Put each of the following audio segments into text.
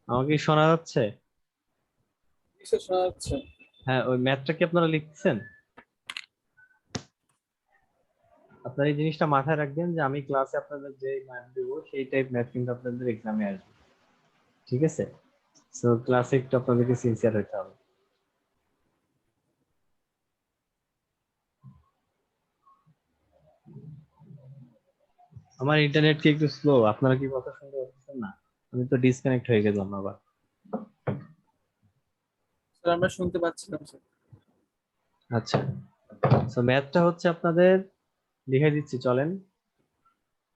আমাকে কি শোনা যাচ্ছে? কিসে শোনা যাচ্ছে? হ্যাঁ, ওই ম্যাথটা কি আপনারা লিখছেন? আপনার এই জিনিসটা মাথায় রাখবেন যে আমি ক্লাসে আপনাদের যে ম্যাথ দেবো সেই টাইপ ম্যাথ কিন্তু আপনাদের এক্সামে আসবে। ঠিক আছে? সো ক্লাসে একটু আপনাদেরকে সিনসিয়ার হতে হবে। আমার ইন্টারনেট কি একটু স্লো? আপনারা কি কথা শুনতে পাচ্ছেন না? আমি তো ডিসকানেক্ট হয়ে গেলাম আবার। স্যার আমরা শুনতে পাচ্ছিলাম স্যার। আচ্ছা, সো ম্যাথটা হচ্ছে আপনাদের লিখে দিচ্ছি, চলেন।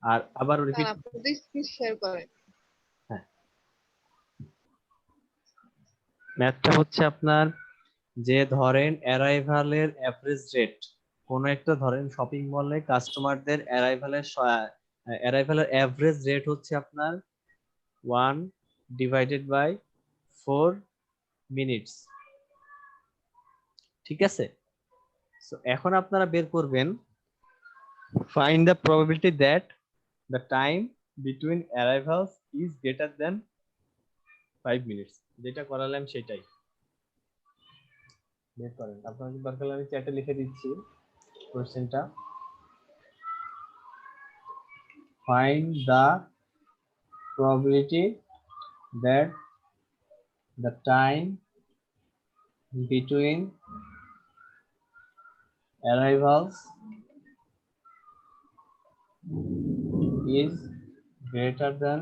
আর আবার স্যার রিপিট। আপনাদের স্ক্রিন শেয়ার করেন। হ্যাঁ, ম্যাথটা হচ্ছে আপনার, যে ধরেন অ্যারাইভালের অ্যাভারেজ রেট, কোন একটা ধরেন শপিং মলে কাস্টমারদের অ্যারাইভালের অ্যাভারেজ রেট হচ্ছে আপনার 1/4 মিনিটস। ঠিক আছে? So, এখন আপনারা বের করবেন find the probability that the time between arrivals is greater than 5 minutes। যেটা করালাম সেটাই বের করেন। আপনাদের দরকার হলে আমি চ্যাটে লিখে দিচ্ছি কোশ্চেনটা। find the probability that the time between arrivals is greater than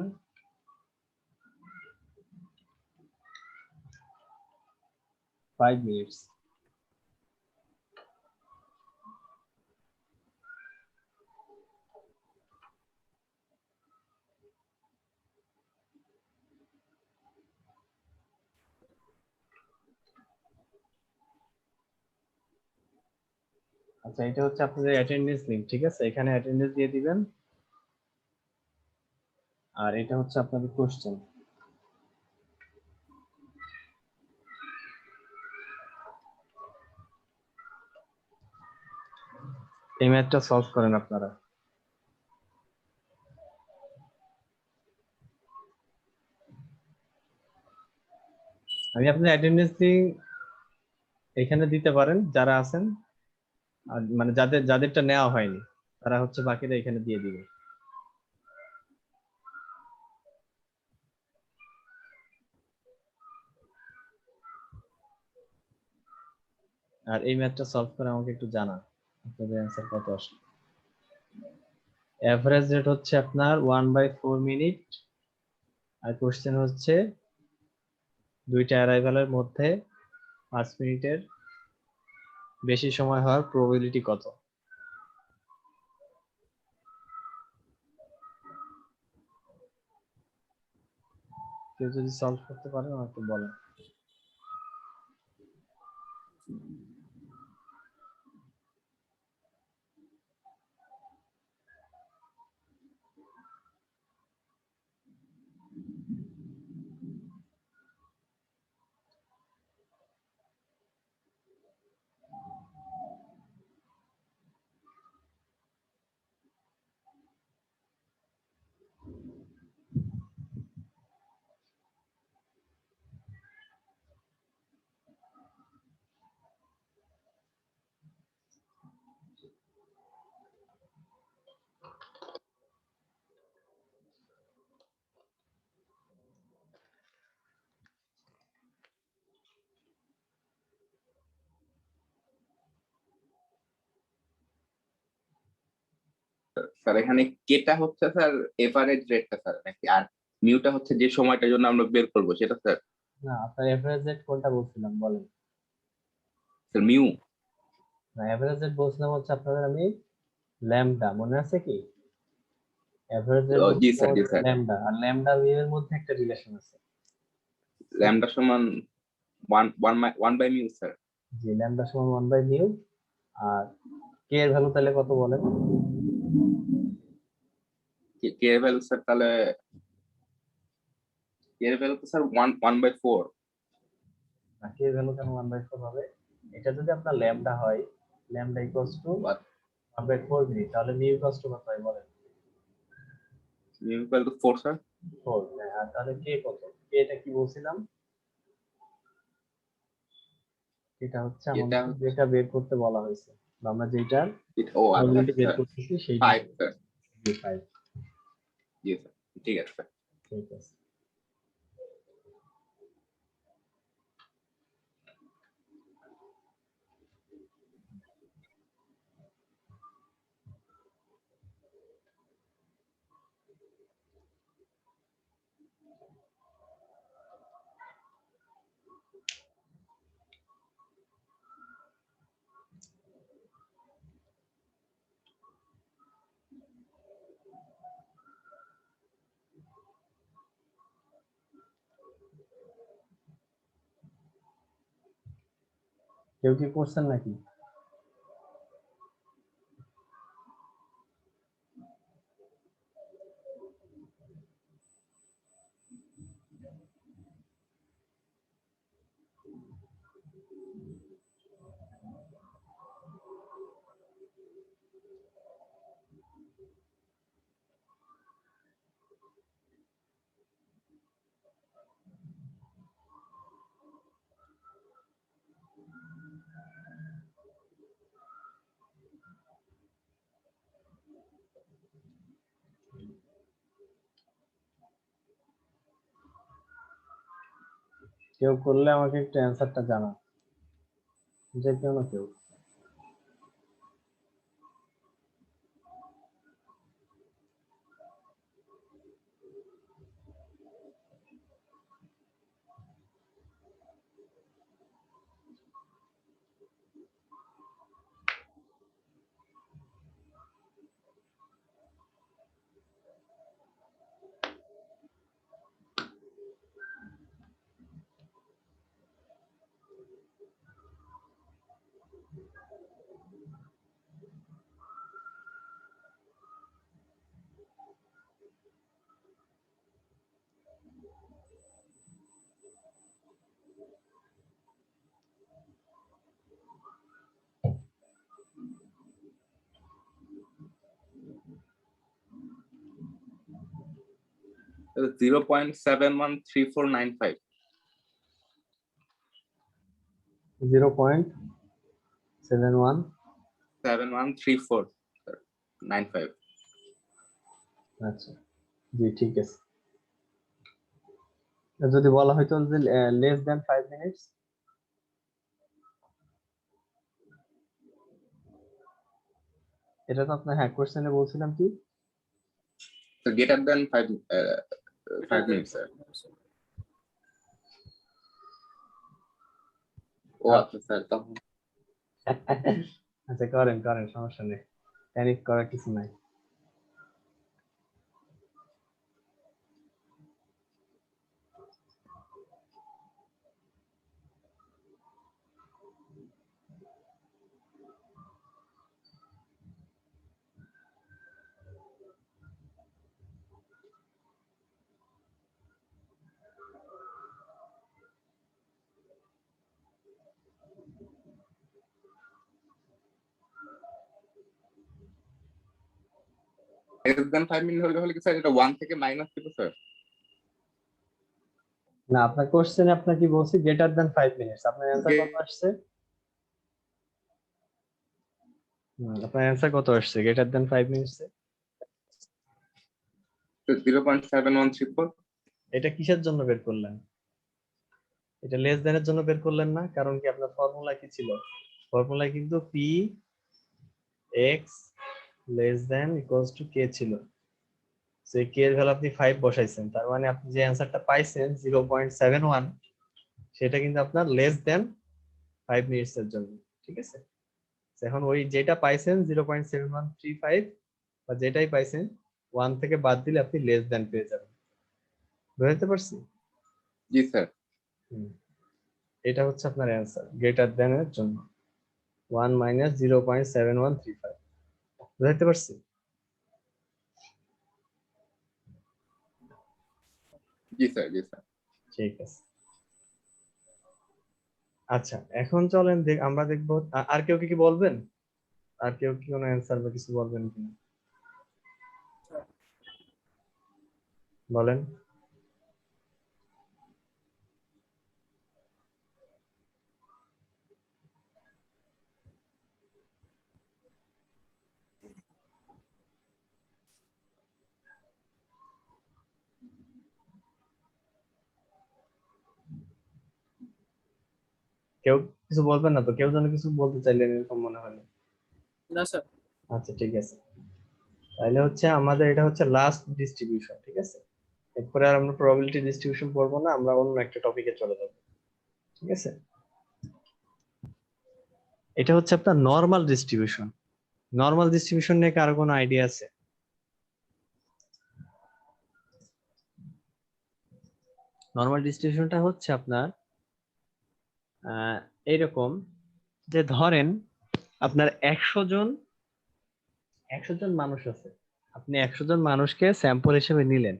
5 minutes। আচ্ছা, এটা হচ্ছে আপনাদের অ্যাটেন্ডেন্স লিঙ্ক। ঠিক আছে, এখানে অ্যাটেন্ডেন্স দিয়ে দিবেন। আর এটা হচ্ছে আপনাদের কোশ্চেন। এই ম্যাথটা সলভ করেন আপনারা। আমি আপনাদের অ্যাটেন্ডেন্স লিঙ্ক এখানে দিতে পারেন যারা আছেন, আর মানে যাদেরটা নেওয়া হয়নি তারা হচ্ছে বাকিটা এখানে দিয়ে দিবে। আর এই ম্যাথটা সলভ করে আমাকে একটু জানান আপনাদের অ্যান্সার কত আসে। এভারেজ রেট হচ্ছে আপনার 1/4 মিনিট। আর কোশ্চেন হচ্ছে দুইটা অ্যারাইভালের মধ্যে 5 মিনিটের বেশি সময় হওয়ার প্রবাবিলিটি কত। কেউ যদি সলভ করতে পারেন আমাকে বলেন। স্যার এখানে কেটা হচ্ছে স্যার এভারেজ রেটটা স্যার, নাকি আর মিউটা হচ্ছে যে সময়টার জন্য আমরা বের করবো সেটা স্যার? না, আপনার এভারেজ রেট কোনটা বলছিলাম বলেন। Sir mu. না, এভারেজ রেট বলছিলাম হচ্ছে আপনাদের আমি ল্যামডা, মনে আছে কি? এভারেজ রেট জি বলছিলাম স্যার, জি হচ্ছে স্যার। ল্যামডা, আর ল্যামডা মিউ এর মধ্যে একটা রিলেশন আছে। ল্যামডা সমান ওয়ান বাই মিউ স্যার। জি, ল্যামডা সমান 1/মিউ। আর কে এর ভ্যালু তাহলে কত বলেন? কে এর ভ্যালু স্যার তাহলে, কে এর ভ্যালু তো স্যার ওয়ান বাই ফোর। না, কে এর ভ্যালু কেন 1/4 হবে? এটা যদি আপনার ল্যামডা হয়, ল্যামডা ইকুয়ালস টু 1/4 মিনিট, তাহলে মিউ ইকুয়ালস টু কত হয় বলেন? Mu equal to four sir. 4, হ্যাঁ, আর তাহলে কে কত? কে এটা কি বলছিলাম? এটা হচ্ছে এটা আমাদের যেটা বের করতে বলা হয়েছে, বা আমরা যেটা ও আচ্ছা প্রবাবিলিটি বের আচ্ছা করতেছি সেইটা 5 স্যার। 5। জি স্যার, ঠিক আছে স্যার। ঠিক আছে। কেউ কি করছেন নাকি? কেউ করলে আমাকে একটু অ্যান্সারটা জানা, যে কেউ না কেউ। তাহলে 0.713495। 0.71। 713495। আচ্ছা, জি ঠিক আছে। যদি বলা হয়তো যে লেস দ্যান 5 মিনিটস, এটা তো আপনার হ্যাঁ কোশ্চেনে বলছিলাম কি? তো গ্রেটার দেন 5 এটা মিনিট স্যার। ও আচ্ছা স্যার, তখন আচ্ছা, করেন করেন, সমস্যা নেই, প্যানিক করার কিছু নাই। লেস দেন 5 মিনিট হলে হলে কি স্যার এটা 1 থেকে মাইনাস দিব স্যার? না, আপনার কোশ্চেনে আপনার কি বলছি, গ্রেটার দ্যান 5 মিনিটস, আপনার অ্যান্সার কত আসছে? আপনার অ্যান্সার কত আসছে গ্রেটার দ্যান 5 মিনিটসে? 0.7134। এটা কিসের জন্য বের করলেন? এটা লেস দ্যানের জন্য বের করলেন না? কারণ কি আপনার ফর্মুলা কি ছিল? ফর্মুলা কিন্তু P X less than equals to K ছিল। সেই কে এর ভ্যালু আপনি 5 বসাইছেন, তার মানে আপনি যে অ্যান্সারটা পাইছেন 0.71, সেটা কিন্তু আপনার লেস দ্যান 5 মিনিটস এর জন্য। ঠিক আছে, এখন ওই যেটা পাইছেন 0.7135, বা যেটাই পাইছেন 1 থেকে বাদ দিলে আপনি লেস দ্যান পেয়ে যাবেন। বুঝতে পারছি? জি স্যার। হুম, এটা হচ্ছে আপনার অ্যান্সার গ্রেটার দ্যান এর জন্য, 1 মাইনাস 0.7135। বুঝতে পারছি? জি স্যার। জি স্যার। ঠিক আছে। আচ্ছা, এখন চলেন আমরা দেখবো আর কেউ কি বলবেন? আর কেউ কি কোনো অ্যান্সার বা কিছু বলবেন কিনা? বলেন। কেউ কিছু বলবেন না তো? কেউ যেন কিছু বলতে চাইলেন এরকম মনে হলো। না স্যার। আচ্ছা ঠিক আছে, তাহলে হচ্ছে আমাদের এটা হচ্ছে লাস্ট ডিস্ট্রিবিউশন, ঠিক আছে? এরপরে আর আমরা প্রবাবিলিটি ডিস্ট্রিবিউশন পড়বো না, আমরা অন্য একটা টপিকে চলে যাব, ঠিক আছে? এটা হচ্ছে আপনার নর্মাল ডিস্ট্রিবিউশন। নর্মাল ডিস্ট্রিবিউশন নিয়ে কারো কোনো আইডিয়া আছে? নর্মাল ডিস্ট্রিবিউশনটা হচ্ছে আপনার এইরকম, যে ধরেন আপনার 100 জন মানুষ আছে, আপনি 100 জন মানুষকে স্যাম্পল হিসেবে নিলেন।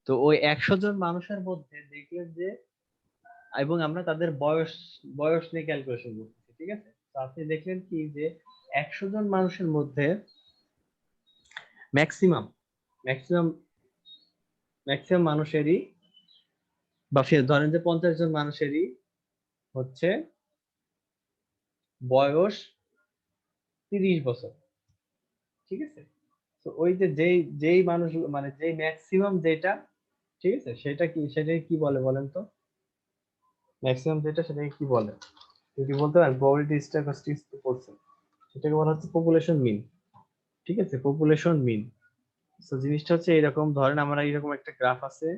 তো ওই 100 জন মানুষের মধ্যে দেখলেন যে, এবং আমরা তাদের বয়স বয়স নিয়ে ক্যালকুলেশন করতেছি, ঠিক আছে? তো আপনি দেখলেন কি যে 100 জন মানুষের মধ্যে ম্যাক্সিমাম ম্যাক্সিমাম ম্যাক্সিমাম মানুষেরই, বা ধরেন যে 50 জন মানুষেরই হচ্ছে বয়স 30 বছর, ঠিক আছে? তো ওই যে যেই যেই মানুষ, মানে যেই ম্যাক্সিমাম যেটা, ঠিক আছে, সেটাকে কি বলে বলেন তো? ম্যাক্সিমাম যেটা সেটাকে কি বলে যদি বলতে পারেন? প্রবাবিলিটি স্ট্যাটিস্টিক্স তো পড়ছেন, সেটাকে বলা হচ্ছে পপুলেশন মিন, ঠিক আছে? পপুলেশন মিন। তো জিনিসটা হচ্ছে এরকম, ধরেন আমরা এরকম একটা গ্রাফ আছে,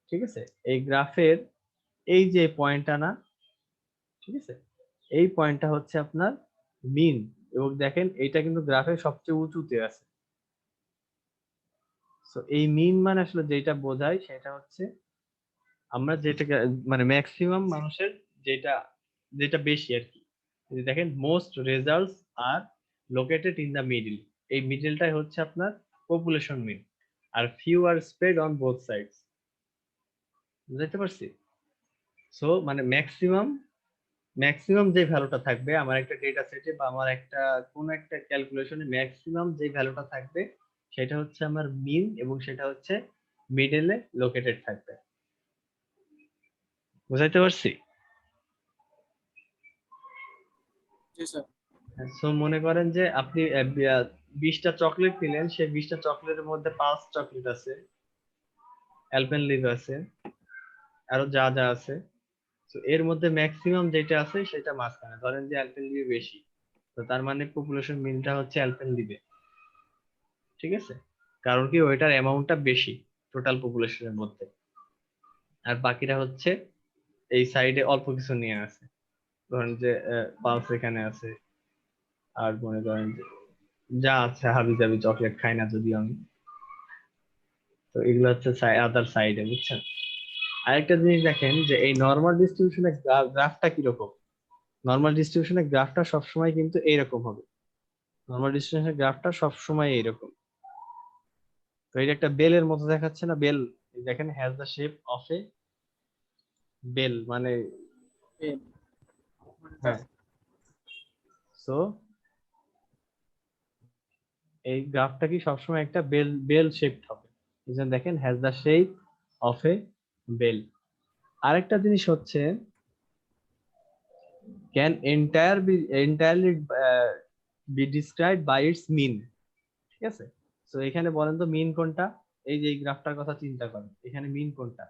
ঠিক আছে? এই গ্রাফের এই যে পয়েন্টটা না, ঠিক আছে, এই পয়েন্টটা হচ্ছে আপনার মিন। এবং দেখেন এইটা কিন্তু গ্রাফের সবচেয়ে উঁচুতে আছে। তো এই মিন মানে আসলে যেটা বোঝায় সেটা হচ্ছে আমরা যেটাকে, মানে ম্যাক্সিমাম মানুষের যেটা যেটা বেশি আর কি। এই যে দেখেন most results are located in the middle, এই মিডলটাই হচ্ছে আপনার পপুলেশন মিন। আর few are spread on both sides, বুঝতে পারছি? সো মানে ম্যাক্সিমাম ম্যাক্সিমাম যে ভ্যালুটা থাকবে আমার একটা ডেটা সেটে বা আমার একটা কোন একটা ক্যালকুলেশনে, ম্যাক্সিমাম যে ভ্যালুটা থাকবে সেটা হচ্ছে আমার মিন, এবং সেটা হচ্ছে মিডলে লোকেটেড থাকবে। বুঝাইতে পারছি? জি স্যার। সো মনে করেন যে আপনি 20টা চকলেট নিলেন, সেই 20টা চকলেটের মধ্যে 5 চকলেট আছে, অ্যালপেনলিভ আছে, আরো যা যা আছে। তো এর মধ্যে ম্যাক্সিমাম যেটা আছে সেটা মাঝখানে, ধরেন যে অ্যালপেনলিভ বেশি, তো তার মানে পপুলেশন মিনটা হচ্ছে অ্যালপেনলিভে, ঠিক আছে? কারণ কি ওইটার অ্যামাউন্টটা বেশি টোটাল পপুলেশনের মধ্যে। আর বাকিরা হচ্ছে এই সাইডে অল্প কিছু নিয়ে আছে, ধরেন যে পালস এখানে আছে, আর মনে করেন যে যা আছে হাবি জাবি, চকলেট খাই না যদিও আমি। তো এগুলো হচ্ছে আদার সাইডে, বুঝছেন? আরেকটা জিনিস দেখেন যে এই নর্মাল ডিস্ট্রিবিউশনের গ্রাফটা কিরকম। নর্মাল ডিস্ট্রিবিউশনের গ্রাফটা সবসময় কিন্তু এইরকম হবে। নর্মাল ডিস্ট্রিবিউশনের গ্রাফটা সবসময় এইরকম। তো এটা একটা বেলের মতো দেখাচ্ছে না? বেল, দেখেন has the shape of a bell, মানে এই, হ্যাঁ। সো এই গ্রাফটা কি সবসময় একটা বেল বেল শেপড হবে, এই জন্য দেখেন has the shape of a bell. আরেকটা জিনিস হচ্ছে can entirely be described by its mean, ঠিক আছে? তো এখানে বলেন তো মিন কোনটা? এই যে এই গ্রাফটার কথা চিন্তা করেন, এখানে মিন কোনটা?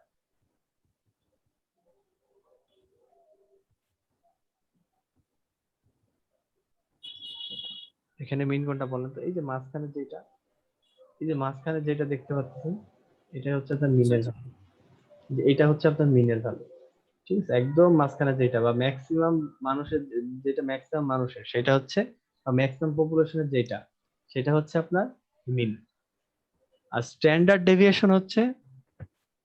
এখানে মিন কোনটা বলেন তো? এই যে মাঝখানে যেটা, এই যে মাঝখানে যেটা দেখতে পাচ্ছেন, এটা হচ্ছে আপনার মিনের ভ্যালু। এটা হচ্ছে আপনার মিনের ভ্যালু, ঠিক আছে? একদম মাঝখানে যেটা, বা ম্যাক্সিমাম মানুষের যেটা, ম্যাক্সিমাম মানুষের সেটা হচ্ছে, বা ম্যাক্সিমাম পপুলেশনের যেটা, সেটা হচ্ছে আপনার মিন। আর স্ট্যান্ডার্ড ডেভিয়েশন হচ্ছে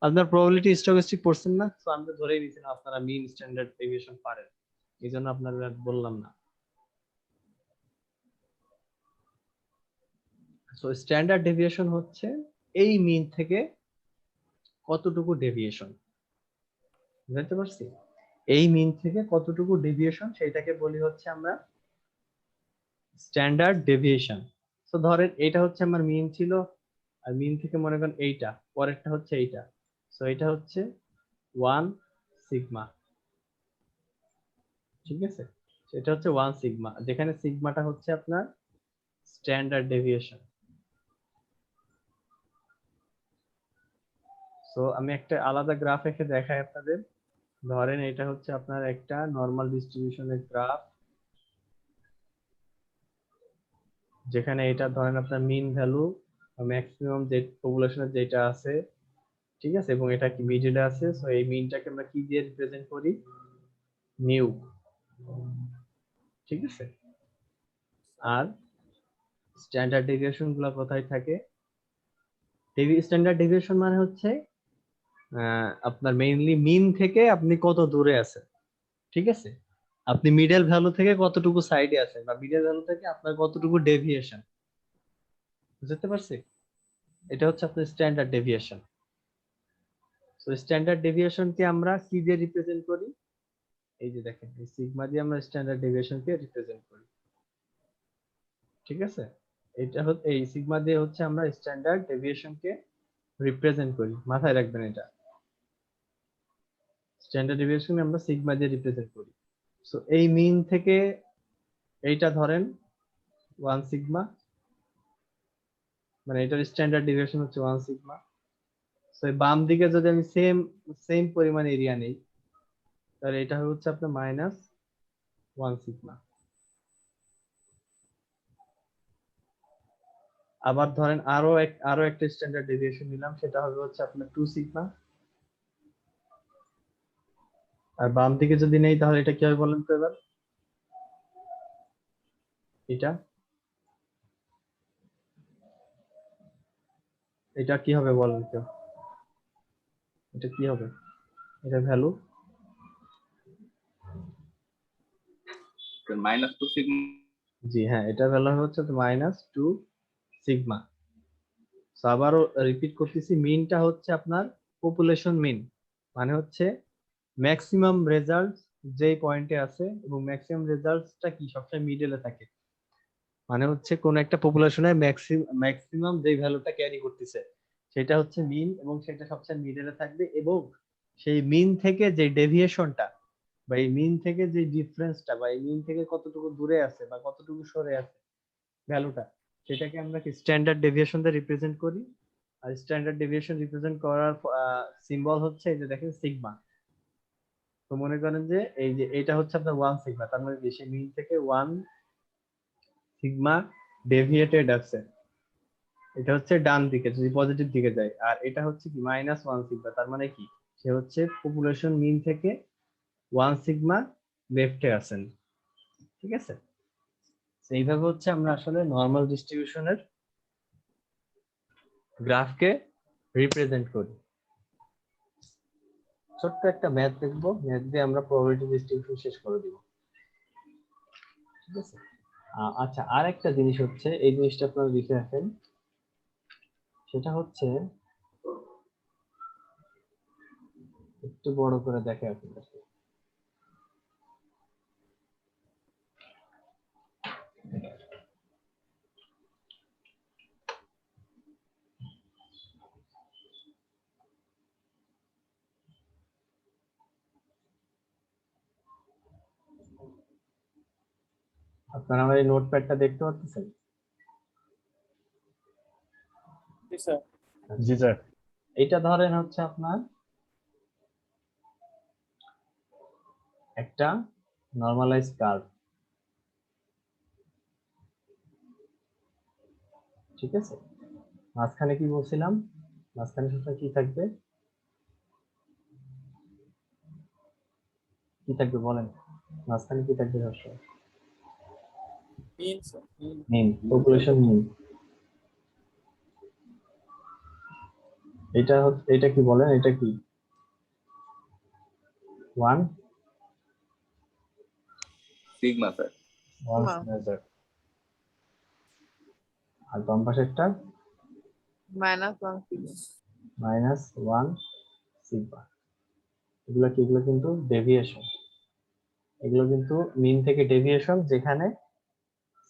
আপনার প্রবাবিলিটি স্ট্যাটিস্টিক পড়ছেন না? তো আমি তো ধরেই নিয়েছিলাম আপনারা মিন স্ট্যান্ডার্ড ডেভিয়েশন পারেন, এই জন্য আপনারা বললাম না। সো স্ট্যান্ডার্ড ডেভিয়েশন হচ্ছে এই মিন থেকে কতটুকু ডেভিয়েশন, বুঝতে পারছি? এই মিন থেকে কতটুকু ডেভিয়েশন সেটাকে বলি হচ্ছে আমরা স্ট্যান্ডার্ড ডেভিয়েশন। তো ধরেন এটা হচ্ছে আমার মিন ছিল আর মিন থেকে মনে করেন এইটা, পরেরটা হচ্ছে এইটা, সো এটা হচ্ছে 1 সিগমা। ঠিক আছে, এটা হচ্ছে 1 সিগমা, যেখানে সিগমাটা হচ্ছে আপনার স্ট্যান্ডার্ড ডেভিয়েশন। সো আমি একটা আলাদা গ্রাফ এঁকে দেখাই আপনাদের। ধরেন এটা হচ্ছে আপনার একটা নরমাল ডিস্ট্রিবিউশনের গ্রাফ, যেখানে এটা ধরেন আপনার মিন ভ্যালু ম্যাক্সিমাম যে পপুলেশনের যেটা আছে, ঠিক আছে, এবং এটা কি মিডলে আছে। সো এই মিনটাকে আমরা কি দিয়ে রিপ্রেজেন্ট করি? মিউ। ঠিক আছে, আর স্ট্যান্ডার্ড ডেভিয়েশন গুলো কোথায় থাকে? স্ট্যান্ডার্ড ডেভিয়েশন মানে হচ্ছে আপনার মেইনলি মিন থেকে আপনি কত দূরে আছেন। ঠিক আছে, আপনি মিডল ভ্যালু থেকে কতটুকু সাইডে আছেন, বা মিডল ভ্যালু থেকে আপনার কতটুকু ডেভিয়েশন, বুঝতে পারছি? এটা হচ্ছে আপনার স্ট্যান্ডার্ড ডেভিয়েশন। সো স্ট্যান্ডার্ড ডেভিয়েশনকে আমরা কি দিয়ে রিপ্রেজেন্ট করি? এই যে দেখেন, এই সিগমা দিয়ে আমরা স্ট্যান্ডার্ড ডেভিয়েশনকে রিপ্রেজেন্ট করি। ঠিক আছে, এটা হচ্ছে এই সিগমা দিয়ে হচ্ছে আমরা স্ট্যান্ডার্ড ডেভিয়েশনকে রিপ্রেজেন্ট করি, মাথায় রাখবেন এটা। স্ট্যান্ডার্ড ডেভিয়েশন আমরা সিগমা দিয়ে রিপ্রেজেন্ট করি। সো এই মিন থেকে এইটা ধরেন 1 সিগমা, মানে এটার স্ট্যান্ডার্ড ডেভিয়েশন হচ্ছে 1 সিগমা। সো এই বাম দিকে যদি আমি সেম সেম পরিমাণ এরিয়া নেই, তাহলে এটা হচ্ছে আপনার -1 সিগমা। আবার ধরেন আরো একটা স্ট্যান্ডার্ড ডেভিয়েশন নিলাম, সেটা হবে হচ্ছে আপনার 2 সিগমা। আর বাম দিকে যদি নেই তাহলে এটা কি হবে বলেন তো এবার? এটা এটা কি হবে বলেন তো? এটা কি হবে? এটা ভ্যালু -2 সিগমা। জি হ্যাঁ, এটা ভ্যালু হচ্ছে -2 সিগমা। সো আবারও রিপিট করতেছি, মিনটা হচ্ছে আপনার পপুলেশন মিন, মানে হচ্ছে ম্যাক্সিমাম রেজাল্ট যেই পয়েন্টে আছে, এবং ম্যাক্সিমাম রেজাল্টসটা কি সবসময় মিডলে থাকে, মানে হচ্ছে কোন একটা পপুলেশনের ম্যাক্সিমাম যেই ভ্যালুটা ক্যারি করতেছে সেটা হচ্ছে মিন, এবং সেটা সবসময় মিডলে থাকবে। এবং সেই মিন থেকে যে ডেভিয়েশনটা, বা এই মিন থেকে যে ডিফারেন্সটা, বা এই মিন থেকে কতটুকু দূরে আছে বা কতটুকু সরে আছে ভ্যালুটা, সেটাকে আমরা কি স্ট্যান্ডার্ড ডেভিয়েশন দিয়ে রিপ্রেজেন্ট করি। আর স্ট্যান্ডার্ড ডেভিয়েশন রিপ্রেজেন্ট করার সিম্বল হচ্ছে এই যে দেখেন সিগমা। তো মনে করেন যে এই যে এটা হচ্ছে আপনার 1 সিগমা, তার মানে বেশি মিন থেকে 1 সিগমা ডেভিয়েটেড আছে, এটা হচ্ছে ডান দিকে যদি পজিটিভ দিকে যায়। আর এটা হচ্ছে কি -1 সিগমা, তার মানে কি সে হচ্ছে পপুলেশন মিন থেকে 1 সিগমা লেফটে আছেন। ঠিক আছে, তো এইভাবে হচ্ছে আমরা আসলে নরমাল ডিস্ট্রিবিউশনের গ্রাফকে রিপ্রেজেন্ট করি। ছোট্ট একটা ম্যাথ দেখবো, ম্যাথ দিয়ে আমরা প্রবাবিলিটি ডিস্ট্রিবিউশন শেষ করে দিব। ঠিক আছে, আচ্ছা আর একটা জিনিস হচ্ছে, এই জিনিসটা আপনারা লিখে রাখেন, সেটা হচ্ছে একটু বড় করে দেখে আপনাদেরকে। আপনারা আমার এই নোটপ্যাডটা দেখতে পাচ্ছেন? জি স্যার। জি স্যার। এটা ধরেন হচ্ছে আপনার একটা নরমালাইজ কার্ভ। ঠিক আছে, মাঝখানে কি বলছিলাম? মাঝখানে সবসময় কি থাকবে? কি থাকবে বলেন? মাঝখানে কি থাকবে সবসময়? মিন স্যার, মিন। মিন, পপুলেশন মিন। এটা কি বলেন? এটা কি 1 সিগমা স্যার। স্যার। আর বাম পাশেরটা -1 সিগমা। এগুলো কিন্তু ডেভিয়েশন, এগুলো কিন্তু মিন থেকে ডেভিয়েশন, যেখানে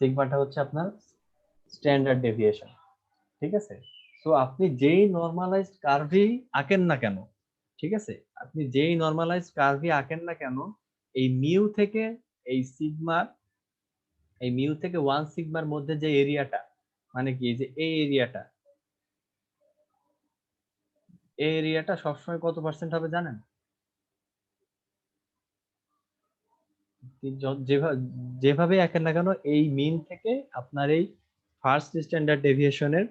সিগমাটা হচ্ছে আপনার স্ট্যান্ডার্ড ডেভিয়েশন। ঠিক আছে, সো আপনি যেই নর্মালাইজড কার্ভই আঁকেন না কেন, ঠিক আছে, আপনি যেই নর্মালাইজড কার্ভই আঁকেন না কেন, এই মিউ থেকে এই সিগমা, এই মিউ থেকে 1 সিগমার মধ্যে যে এরিয়াটা, মানে কি, যে এই এরিয়াটা, এই এরিয়াটা সবসময় কত পার্সেন্ট হবে জানেন? যেভাবে আঁকেন না কেন, এই মিন থেকে আপনার এই ফার্স্ট স্ট্যান্ডার্ড ডেভিয়েশনের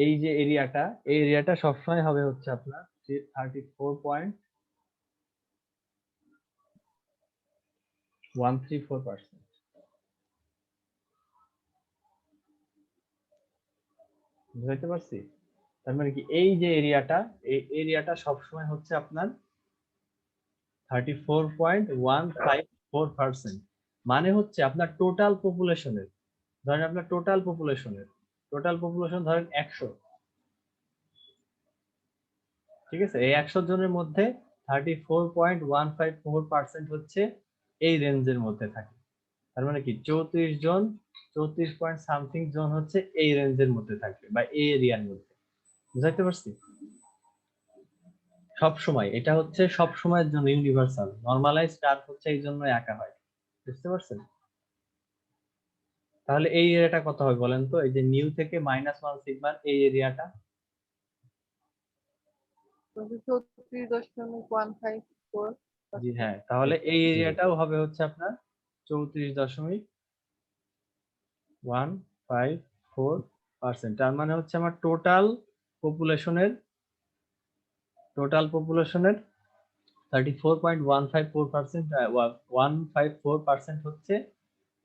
এই যে এরিয়াটা, এই এরিয়াটা সবসময় হবে হচ্ছে আপনার 34.134%। বুঝতে পারছি? তার মানে কি, এই যে এরিয়াটা, এই এরিয়াটা সবসময় হচ্ছে আপনার 34.154%। মানে হচ্ছে আপনার টোটাল পপুলেশনের, ধরেন আপনার টোটাল পপুলেশন ধরেন 100, ঠিক আছে, এই 100 জনের মধ্যে 34.154% হচ্ছে এই রেঞ্জের মধ্যে থাকে। তার মানে কি 34 জন, 34 পয়েন্ট সামথিং জন হচ্ছে এই রেঞ্জের মধ্যে থাকবে বা এই এরিয়ার মধ্যে। বুঝাইতে পারছি? সব সময় এটা হচ্ছে সব সময়ের জন্য ইউনিভার্সাল, নরমালাইজ কার্ভ হচ্ছে এই জন্য একা হয়। বুঝতে পারছেন? তাহলে এই এরিয়াটা কত হবে বলেন তো, এই যে নিউ থেকে -1 সিগমার এই এরিয়াটা? 34.154। জি হ্যাঁ, তাহলে এই এরিয়াটাও হবে হচ্ছে আপনার 34.154%। তার মানে হচ্ছে আমার টোটাল পপুলেশনের 34.154%, 154% হচ্ছে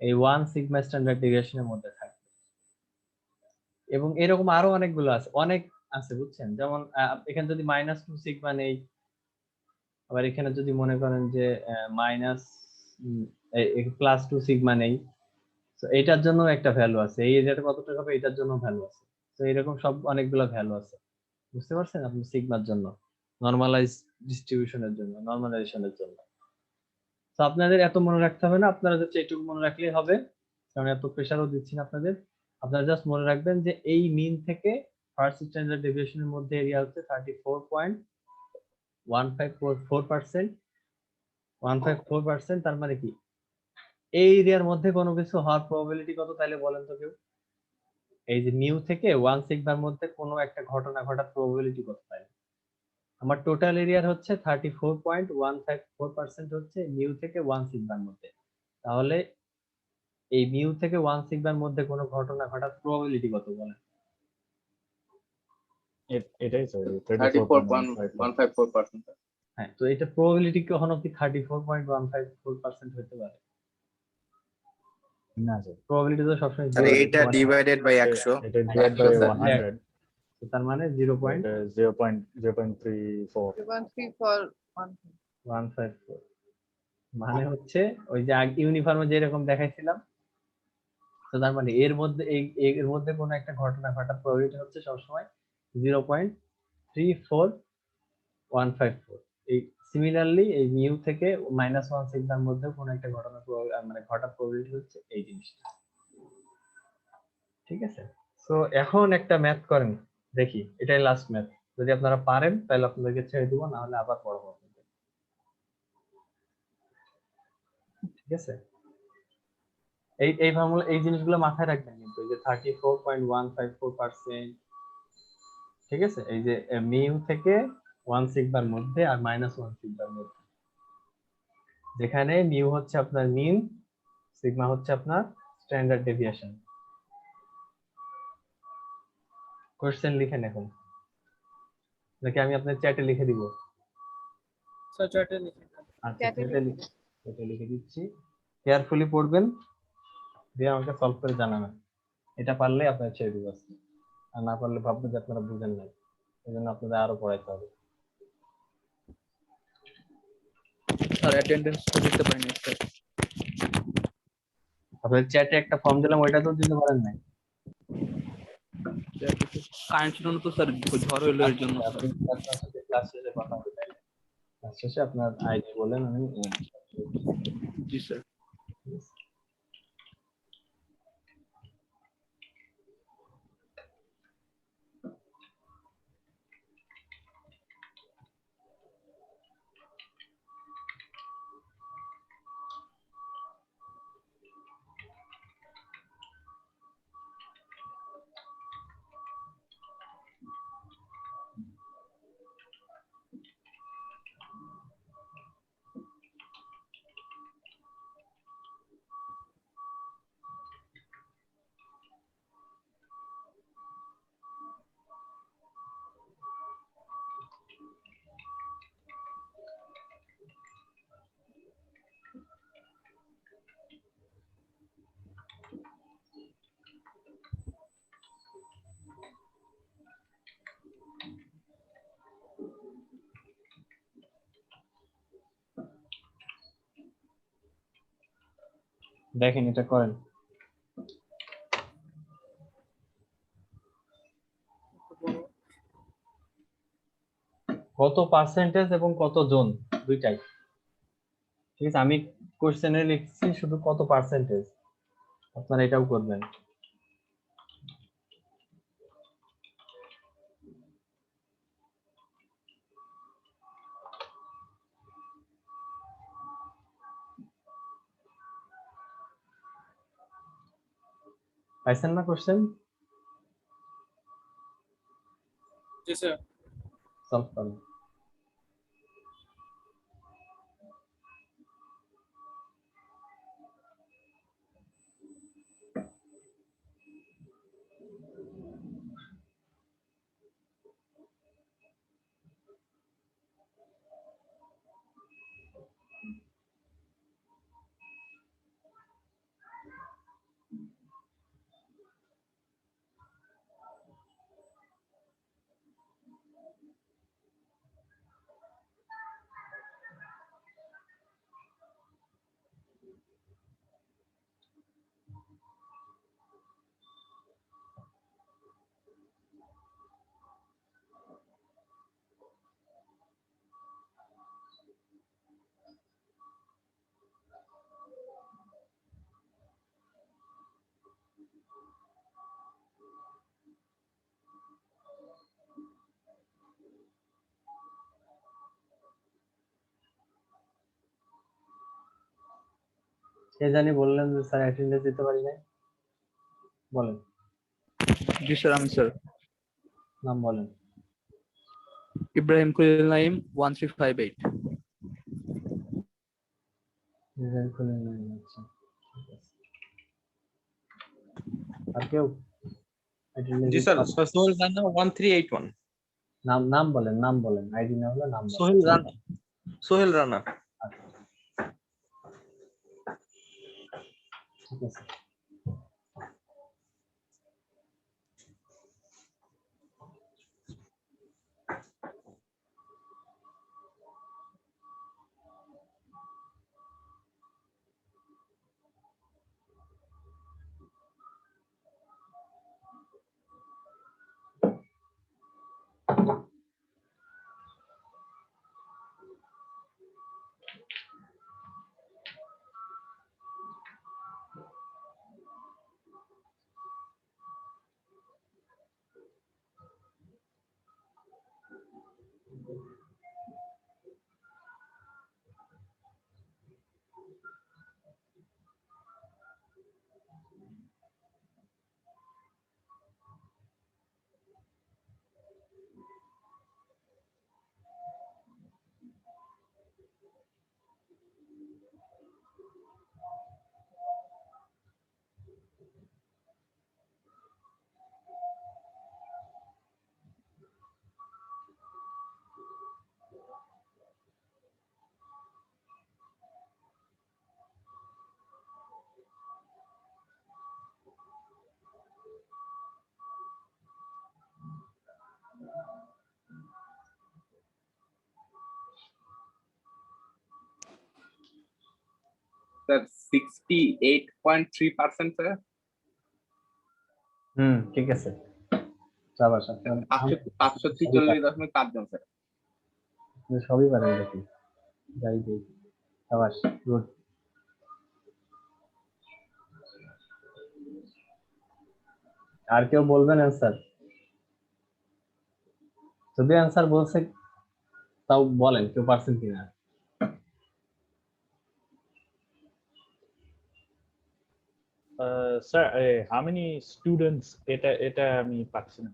এই 1 সিগমা স্ট্যান্ডার্ড ডেভিয়েশনের মধ্যে থাকে। এবং এরকম আরো অনেকগুলো আছে, অনেক আছে, বুঝছেন? যেমন এখানে যদি -2 সিগমা নেই, আবার এখানে যদি মনে করেন যে মাইনাস +2 সিগমা নেই, তো এটার জন্য একটা ভ্যালু আছে, এই এরিয়াটা কতটা হবে এটার জন্য ভ্যালু আছে। তো এরকম সব অনেকগুলো ভ্যালু আছে। বুঝতে পারছেন আপনি? সিগমার জন্য, নরমালাইজ ডিস্ট্রিবিউশনের জন্য, নরমালাইজেশনের জন্য। তো আপনাদের এত মনে রাখতে হবে না, আপনারা জাস্ট এইটুকু মনে রাখলেই হবে, কারণ এত প্রেশারও দিচ্ছি না আপনাদের। আপনারা জাস্ট মনে রাখবেন যে এই মিন থেকে ফার্স্ট স্ট্যান্ডার্ড ডেভিয়েশনের মধ্যে এরিয়া হচ্ছে 34.154%। তার মানে কি, এই এরিয়ার মধ্যে কোনো কিছু হওয়ার প্রবাবিলিটি কত তাইলে বলেন তো কেউ? এই যে নিউ থেকে 1 সিগমার মধ্যে কোনো একটা ঘটনা ঘটার প্রবাবিলিটি কত তাইলে? আমার টোটাল এরিয়ার হচ্ছে 34.154% হচ্ছে নিউ থেকে 1 সিগমার মধ্যে। তাহলে এই মিউ থেকে 1 সিগমার মধ্যে কোনো ঘটনা ঘটার প্রবাবিলিটি কত বলেন? এটাই তো 34.154। 34.154%। হ্যাঁ, তো এটা প্রবাবিলিটি কখনো কি 34.154% হতে পারে? না স্যার, প্রবাবিলিটি তো সবসময় আর 0 এইটা ডিভাইডেড বাই 100। এটা ডিভাইড বাই 100 স্যার। 100, তার মানে 0.154। এটা 0.34। 3.154। মানে হচ্ছে ওই যে ইউনিফর্মে যেরকম দেখাইছিলাম, তো তার মানে এর মধ্যে এর মধ্যে কোনো একটা ঘটনা ঘটার প্রবাবিলিটি হচ্ছে সবসময় 0.34154। এই সিমিলারলি এই নিউ থেকে -1 সিগমার মধ্যে কোনো একটা ঘটনা মানে ঘটার প্রবাবিলিটি হচ্ছে এই জিনিসটা। ঠিক আছে? সো এখন একটা ম্যাথ করেন দেখি, এটাই লাস্ট ম্যাথ। যদি আপনারা পারেন তাহলে আপনাদেরকে ছেড়ে দিব, না হলে আবার পড়াবো আপনাদের। ঠিক আছে? এই ফর্মুলা, এই জিনিসগুলো মাথায় রাখবেন কিন্তু, এই যে 34.154%, ঠিক আছে, এই যে মিউ থেকে 1 সিগমার মধ্যে আর -1 সিগমার মধ্যে, যেখানে মিউ হচ্ছে আপনার মিন, সিগমা হচ্ছে আপনার স্ট্যান্ডার্ড ডেভিয়েশন। কোশ্চেন লিখেন এখন, নাকি আমি আপনার চ্যাটে লিখে দিব? স্যার চ্যাটে লিখে দেন। আচ্ছা, Chat এ চ্যাটে লিখে দিচ্ছি। কেয়ারফুলি পড়বেন, দিয়ে আমাকে সলভ করে জানাবেন। এটা পারলে আপনার ছেড়ে দিব আজকে, আর না পারলে ভাববেন যে আপনারা বুঝেন নাই, এই জন্য আপনাদের আরো পড়াইতে হবে। স্যার অ্যাটেন্ডেন্স তো দিতে পারিনি স্যার। আপনাদের চ্যাটে একটা ফর্ম দিলাম, ওইটা তো দিতে পারেন নাই। কারেন্ট ছিল না তো স্যার, ঝড় হইলো এর জন্য স্যার। আপনি আপনার সাথে ক্লাস শেষে কথা হবে তাইলে। ক্লাস শেষে আপনার আইডি বলেন, আমি জি স্যার। দেখেন এটা করেন। কত পার্সেন্টেজ এবং কত জন দুইটাই, ঠিক আছে। আমি কোশ্চেনে লিখছি শুধু কত পার্সেন্টেজ, আপনারা এটাও করবেন। পাইছেন না কোশ্চেন? জি স্যার। সলভ করেন। কে জানি বললেন যে স্যার অ্যাটেন্ডেন্স দিতে পারি নাই, বলেন জি স্যার, আমি স্যার। নাম বলেন। ইব্রাহিম খলিল নাইম 1358। রেজাল্ট খুলে নেন, আচ্ছা ঠিক আছে। আর কেউ attendance জি দিতে স্যার, পারে? সোহেল রানা 1381। নাম নাম বলেন, নাম বলেন, আইডি না হলে নাম বলেন। সোহেল রানা, সোহেল রানা। আচ্ছা, ঠিক আছে। Sir 68.3%, sir. ঠিক আছে, সাবাস। আপনার 543.5 জন, স্যার। সবই পারেন দেখি, যাই দিই, সাবাস, গুড। আর কেউ বলবেন অ্যান্সার? যদি অ্যান্সার বলছে তাও বলেন কেউ পারছেন কিনা। স্যার, how many students এটা আমি পাচ্ছি না।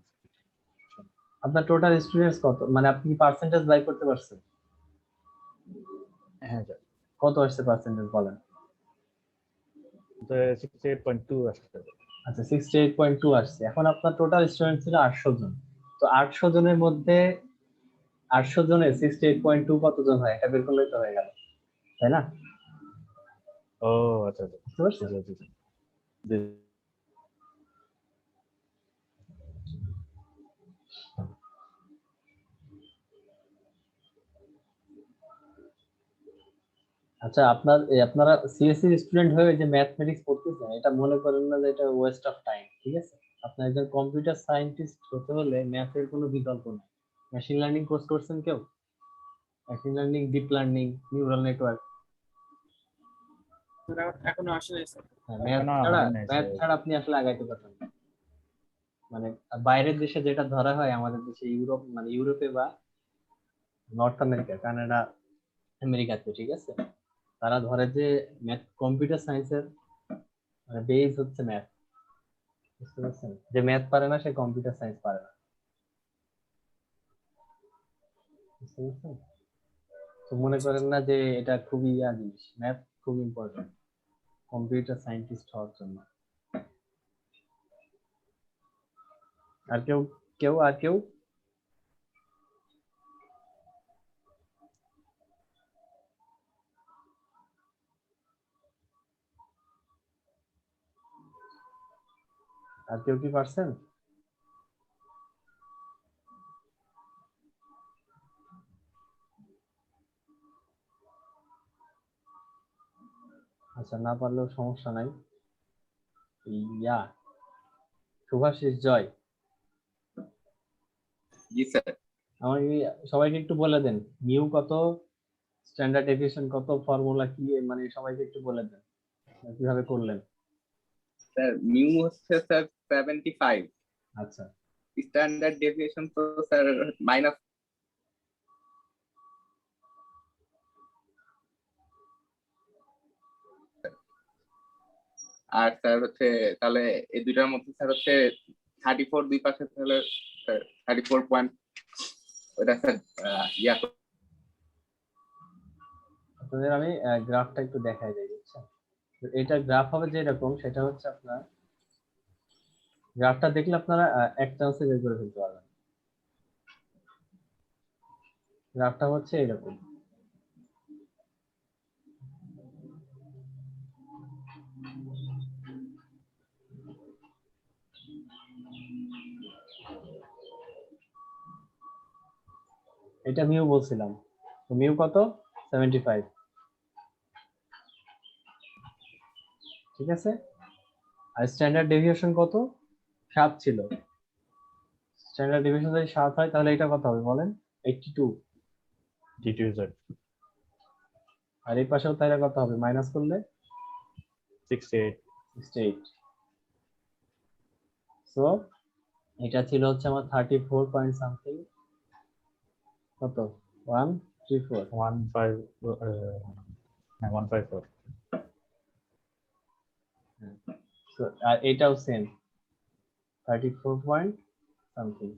আপনার টোটাল স্টুডেন্টস কত, মানে আপনি কি পার্সেন্টেজ বাই করতে পারছেন? হ্যাঁ স্যার, কত আসছে পার্সেন্টেজ বলেন। 68.2 আসছে। আচ্ছা, 68.2 আসছে। এখন আপনার টোটাল স্টুডেন্ট ছিল 800 জন। তো 800 জনের মধ্যে 800 জনে 68.2 কতজন হয় এটা বের করলেই তো হয়ে গেল, তাই না? ও আচ্ছা আচ্ছা, বুঝতে পারছেন? জি, জি, জি। জি। আচ্ছা, আপনারা সিএসসি স্টুডেন্ট হয়ে যে ম্যাথমেটিক্স পড়তেছেন, এটা মনে করেন না যে এটা ওয়েস্ট অফ টাইম, ঠিক আছে? আপনি একজন কম্পিউটার সায়েন্টিস্ট হতে হলে ম্যাথের কোনো বিকল্প নেই। মেশিন লার্নিং কোর্স করছেন কেউ? Machine learning, deep learning, neural network, এখনো আসে নাই স্যার। ম্যাথ এখনো ছাড়া হয় নাই ম্যাথ স্যার। ছাড়া আপনি আসলে আগাইতে পারবেন না। মানে বাইরের দেশে যেটা ধরা হয়, আমাদের দেশে ইউরোপ, মানে ইউরোপে বা নর্থ আমেরিকা, কানাডা, আমেরিকাতে, ঠিক আছে, তারা ধরে যে ম্যাথ, কম্পিউটার সায়েন্সের মানে বেস হচ্ছে ম্যাথ। বুঝতে পারছেন? যে ম্যাথ পারে না সে কম্পিউটার সায়েন্স পারে না। বুঝতে পারছেন? তো মনে করেন না যে এটা খুবই জিনিস, ম্যাথ খুব ইম্পর্টেন্ট কম্পিউটার সায়েন্টিস্ট হওয়ার জন্য। আর কেউ আর কেউ? আর কেউ কি পারছেন? আচ্ছা, না পারলেও সমস্যা নাই। ইয়া, শুভাশিস জয়, জি স্যার। আমাকে সবাইকে একটু বলে দেন মিউ কত, স্ট্যান্ডার্ড ডেভিয়েশন কত, ফর্মুলা কি, মানে সবাইকে একটু বলে দেন কিভাবে করলেন। স্যার মিউ হচ্ছে স্যার 75, আচ্ছা, স্ট্যান্ডার্ড ডেভিয়েশন তো স্যার মাইনাস। আর স্যার হচ্ছে তাহলে এই দুইটার মধ্যে স্যার হচ্ছে 34 দুই পাশে, তাহলে 34 পয়েন্ট ওটা স্যার ইয়া আপনাদের আমি গ্রাফটা একটু দেখাই দিই, বুঝছেন? তো এটা গ্রাফ হবে যে এরকম, সেটা হচ্ছে আপনার গ্রাফটা দেখলে আপনারা এক চান্সে বের করে ফেলতে পারবেন। গ্রাফটা হচ্ছে এরকম। এটা মিউ বলছিলাম, তো মিউ কত? 75, ঠিক আছে। আর স্ট্যান্ডার্ড ডেভিয়েশন কত? 7 ছিল। স্ট্যান্ডার্ড ডেভিয়েশন যদি 7 হয় তাহলে এটা কত হবে বলেন? 82। D2Z আর এই পাশেও তাহলে কত হবে মাইনাস করলে? 68 68। সো এটা ছিল হচ্ছে আমার 34 পয়েন্ট সামথিং, কত, 134। 15 হ্যাঁ 154 সো আর এটাও সেম 34 পয়েন্ট সামথিং,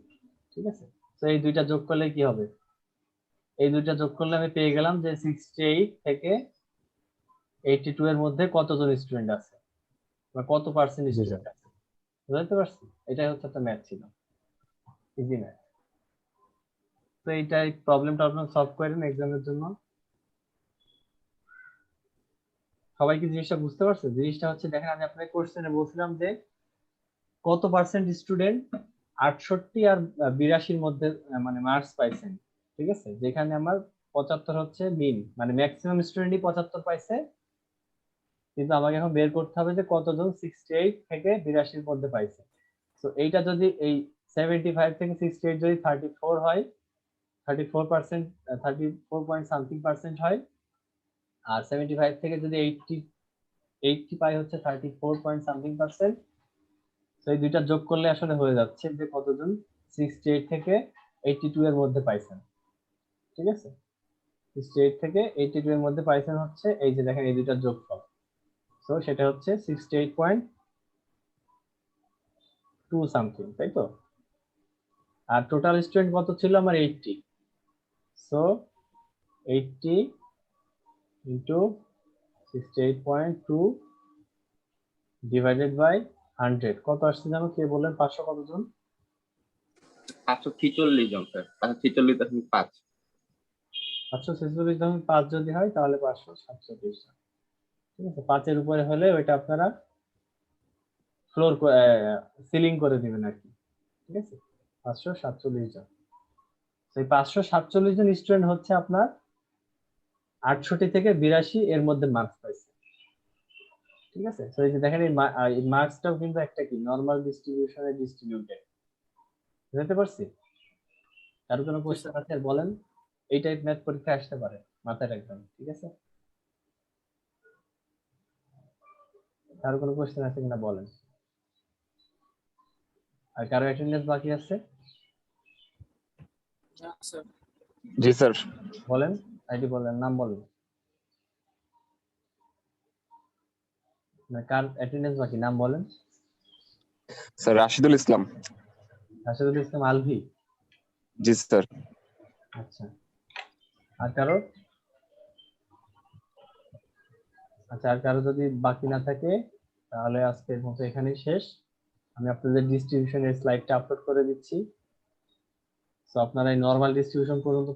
ঠিক আছে। তো এই দুইটা যোগ করলে কি হবে? এই দুইটা যোগ করলে আমি পেয়ে গেলাম যে 68 থেকে 82 এর মধ্যে কতজন স্টুডেন্ট আছে বা কত পার্সেন্ট জি স্যার। স্টুডেন্ট আছে। বুঝতে পারছি? এটাই হচ্ছে একটা ম্যাথ ছিল, ইজি ম্যাথ। তো এইটাই প্রবলেমটা আপনারা সলভ করেন এক্সামের জন্য। সবাই কি জিনিসটা বুঝতে পারছে? জিনিসটা হচ্ছে দেখেন, আমি আপনাকে কোশ্চেনে বলছিলাম যে কত পার্সেন্ট স্টুডেন্ট 68 আর 82-র মধ্যে মানে মার্কস পাইছেন, ঠিক আছে, যেখানে আমার 75 হচ্ছে মিন, মানে ম্যাক্সিমাম স্টুডেন্টই 75 পাইছে। কিন্তু আমাকে এখন বের করতে হবে যে কতজন 68 থেকে 82-র মধ্যে পাইছে। তো এইটা যদি এই 75 থেকে 68 যদি 34 হয়, 34%, 34 পয়েন্ট সামথিং পার্সেন্ট হয়, আর 75 থেকে যদি 80 পাই হচ্ছে 34 পয়েন্ট সামথিং পার্সেন্ট। তো এই দুইটা যোগ করলে আসলে হয়ে যাচ্ছে যে কতজন 68 থেকে 82 এর মধ্যে পাইছেন, ঠিক আছে। 68 থেকে 82 এর মধ্যে পাইছেন হচ্ছে এই যে দেখেন এই দুইটা যোগফল। তো সেটা হচ্ছে 68.2 সামথিং, তাই তো। আর টোটাল স্টুডেন্ট কত ছিল আমার? 80। সো 80 ইন্টু 68.2 ডিভাইডেড বাই 100 কত আসছে জানো? কে বললেন? 500 কতজন? 546 জন স্যার, 546.5। 546.5 যদি হয় তাহলে 547 জন, ঠিক আছে। 5-এর উপরে হলে ওইটা আপনারা ফ্লোর সিলিং করে দিবেন আর কি, ঠিক আছে। 547 জন। সেই 547 জন স্টুডেন্ট হচ্ছে আপনার 68 থেকে 82 এর মধ্যে মার্কস পাইছে। ঠিক আছে, তো এই যে দেখেন এই মার্কসটাও কিন্তু একটা কি নরমাল ডিস্ট্রিবিউশনে ডিস্ট্রিবিউটেড। বুঝতে পারছি? কারো কোনো কোশ্চেন আছে বলেন, এই টাইপ ম্যাথ পরীক্ষা আসতে পারে, মাথায় রাখবেন। ঠিক আছে, কারো কোনো কোশ্চেন আছে কিনা বলেন। আর কারো অ্যাটেন্ডেন্স বাকি আছে না স্যার। জি স্যার। বলেন, আইডি বলেন, নাম বলেন। কার অ্যাটেন্ডেন্স বাকি নাম বলেন। স্যার রাশিদুল ইসলাম। রাশেদুল ইসলাম আলভি। জি স্যার। আচ্ছা, আর কারো? আচ্ছা, আর কারো যদি বাকি না থাকে তাহলে আজকের মতো এখানেই শেষ। আমি আপনাদের ডিস্ট্রিবিউশনের স্লাইডটা আপলোড করে দিচ্ছি, তো আপনারা এই নরমাল ডিস্ট্রিবিউশন পর্যন্ত